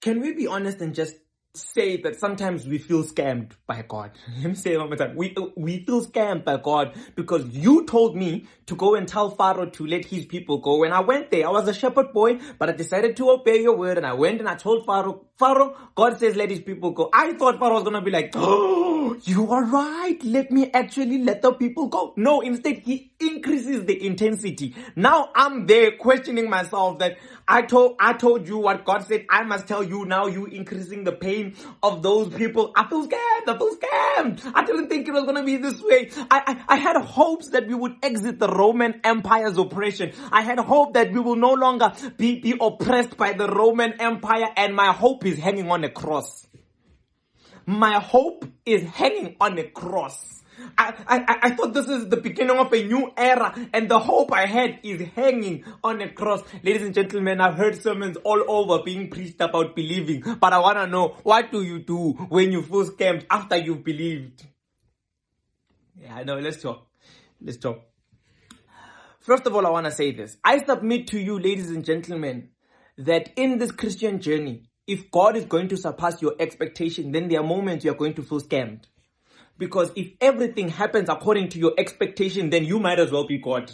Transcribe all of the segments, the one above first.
Can we be honest and just say that sometimes we feel scammed by God? Let me say it one more time. We feel scammed by God because you told me to go and tell Pharaoh to let his people go. When I went there, I was a shepherd boy, but I decided to obey your word, and I went and I told Pharaoh, God says let his people go. I thought Pharaoh was going to be like, oh, you are right. Let me actually let the people go. No, instead he increases the intensity. Now I'm there questioning myself that I told you what God said. I must tell you now. You increasing the pain of those people. I feel scammed. I didn't think it was going to be this way. I had hopes that we would exit the Roman Empire's oppression. I had hope that we will no longer be oppressed by the Roman Empire, and my hope is hanging on a cross. My hope is hanging on a cross. I thought this is the beginning of a new era, and the hope I had is hanging on a cross. Ladies and gentlemen, I've heard sermons all over being preached about believing, but I want to know, what do you do when you feel scammed after you've believed? Yeah, I know. Let's talk. First of all, I want to say this. I submit to you, ladies and gentlemen, that in this Christian journey, if God is going to surpass your expectation, then there are moments you are going to feel scammed. Because if everything happens according to your expectation, then you might as well be God.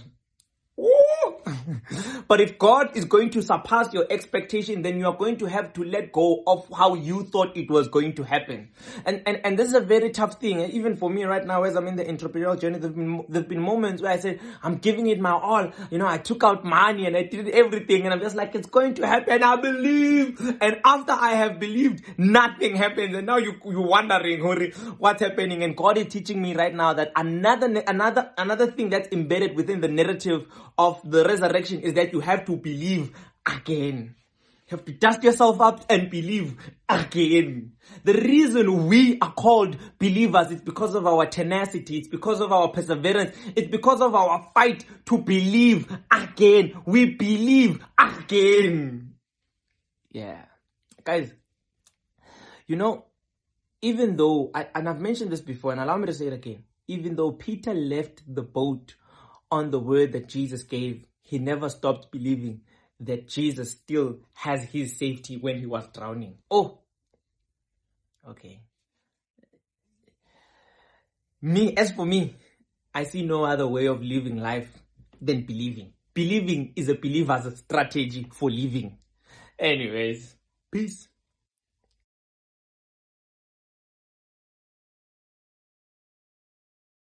But if God is going to surpass your expectation, then you are going to have to let go of how you thought it was going to happen. And this is a very tough thing. Even for me right now, as I'm in the entrepreneurial journey, there've been moments where I said, I'm giving it my all. I took out money and I did everything, and I'm just like, it's going to happen. I believe. And after I have believed, nothing happens. And now you're wondering, Hori, what's happening? And God is teaching me right now that another thing that's embedded within the narrative of the resurrection is that you have to believe again. You have to dust yourself up and believe again. The reason we are called believers is because of our tenacity. It's because of our perseverance. It's because of our fight to believe again. We believe again. Yeah. Guys, even though, and I've mentioned this before, and allow me to say it again, even though Peter left the boat on the word that Jesus gave, he never stopped believing that Jesus still has his safety when he was drowning. Oh, okay. As for me, I see no other way of living life than believing. Believing is a believer's strategy for living. Anyways, peace.